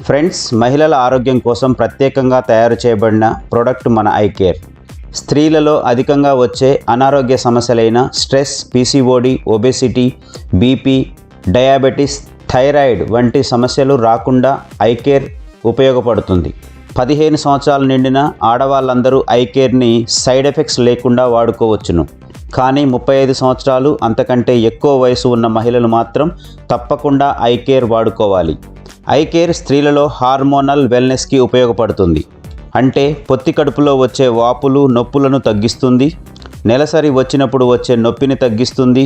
Friends, మహిళల ఆరోగ్యం కోసం ప్రత్యేకంగా తయారు చేయబడిన ప్రోడక్ట్ మన ఐ కేర్. స్త్రీలలో అధికంగా వచ్చే అనారోగ్య సమస్యలైన stress, PCOD, obesity, BP, diabetes, thyroid వంటి సమస్యలు రాకుండా ఐ కేర్ ఉపయోగపడుతుంది. 15 సంవత్సరాలు నిండిన ఆడవాళ్ళందరూ ఐ కేర్ని సైడ్ ఎఫెక్ట్స్ లేకుండా వాడుకోవచ్చును. కానీ 35 సంవత్సరాలు అంతకంటే ఎక్కువ వయసు ఉన్న మహిళలు మాత్రం తప్పకుండా ఐ కేర్ వాడుకోవాలి. ఐ కేర్ స్త్రీలలో హార్మోనల్ వెల్నెస్కి ఉపయోగపడుతుంది. అంటే పొత్తి కడుపులో వచ్చే వాపులు, నొప్పులను తగ్గిస్తుంది, నెలసరి వచ్చినప్పుడు వచ్చే నొప్పిని తగ్గిస్తుంది,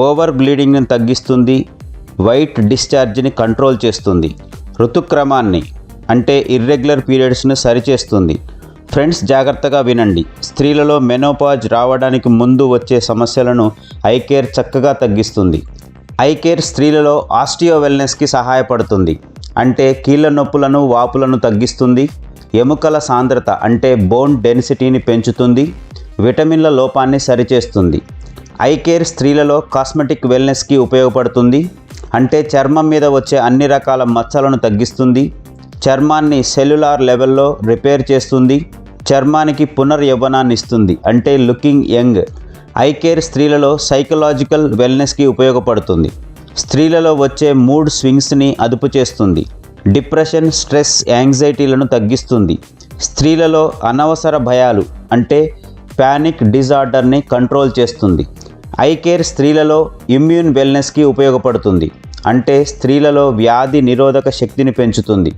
ఓవర్ బ్లీడింగ్ని తగ్గిస్తుంది, వైట్ డిశ్చార్జ్ని కంట్రోల్ చేస్తుంది, ఋతుక్రమాన్ని అంటే ఇర్రెగ్యులర్ పీరియడ్స్ను సరిచేస్తుంది. ఫ్రెండ్స్, జాగ్రత్తగా వినండి. స్త్రీలలో మెనోపాజ్ రావడానికి ముందు వచ్చే సమస్యలను ఐ కేర్ చక్కగా తగ్గిస్తుంది. ఐ కేర్ స్త్రీలలో ఆస్టియో వెల్నెస్కి సహాయపడుతుంది. అంటే కీళ్ళ నొప్పులను, వాపులను తగ్గిస్తుంది, ఎముకల సాంద్రత అంటే బోన్ డెన్సిటీని పెంచుతుంది, విటమిన్ల లోపాన్ని సరిచేస్తుంది. ఐ కేర్ స్త్రీలలో కాస్మెటిక్ వెల్నెస్కి ఉపయోగపడుతుంది. అంటే చర్మం మీద వచ్చే అన్ని రకాల మచ్చలను తగ్గిస్తుంది, చర్మాన్ని సెల్యులార్ లెవెల్లో రిపేర్ చేస్తుంది, చర్మానికి పునర్యవ్వనాన్ని ఇస్తుంది అంటే లుకింగ్ యంగ్. ఐ కేర్ స్త్రీలలో సైకలాజికల్ వెల్నెస్కి ఉపయోగపడుతుంది. స్త్రీలలో వచ్చే మూడ్ స్వింగ్స్ని అదుపు చేస్తుంది, డిప్రెషన్, స్ట్రెస్, యాంగ్జైటీలను తగ్గిస్తుంది, స్త్రీలలో అనవసర భయాలు అంటే ప్యానిక్ డిజార్డర్ని కంట్రోల్ చేస్తుంది. ఐ కేర్ స్త్రీలలో ఇమ్యూన్ వెల్నెస్కి ఉపయోగపడుతుంది. అంటే స్త్రీలలో వ్యాధి నిరోధక శక్తిని పెంచుతుంది,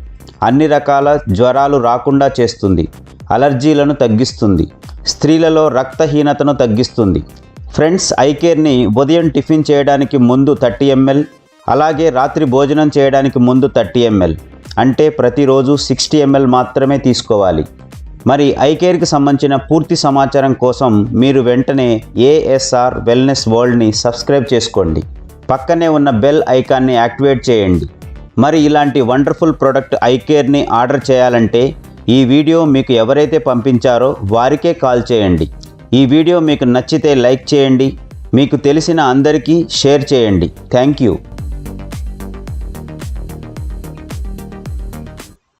అన్ని రకాల జ్వరాలు రాకుండా చేస్తుంది, అలర్జీలను తగ్గిస్తుంది, స్త్రీలలో రక్తహీనతను తగ్గిస్తుంది. ఫ్రెండ్స్, ఐ కేర్ని ఉదయం టిఫిన్ చేయడానికి ముందు 30 ml, అలాగే రాత్రి భోజనం చేయడానికి ముందు 30 ml, అంటే ప్రతిరోజు 60 ml మాత్రమే తీసుకోవాలి. మరి ఐ కేర్కి సంబంధించిన పూర్తి సమాచారం కోసం మీరు వెంటనే ఏఎస్ఆర్ వెల్నెస్ వరల్డ్ని సబ్స్క్రైబ్ చేసుకోండి. పక్కనే ఉన్న బెల్ ఐకాన్ని యాక్టివేట్ చేయండి. మరి ఇలాంటి వండర్ఫుల్ ప్రోడక్ట్ ఐ కేర్ని ఆర్డర్ చేయాలంటే ఈ వీడియో మీకు ఎవరైతే పంపించారో వారికే కాల్ చేయండి. ఈ వీడియో మీకు నచ్చితే లైక్ చేయండి, మీకు తెలిసిన అందరికీ షేర్ చేయండి. Thank you.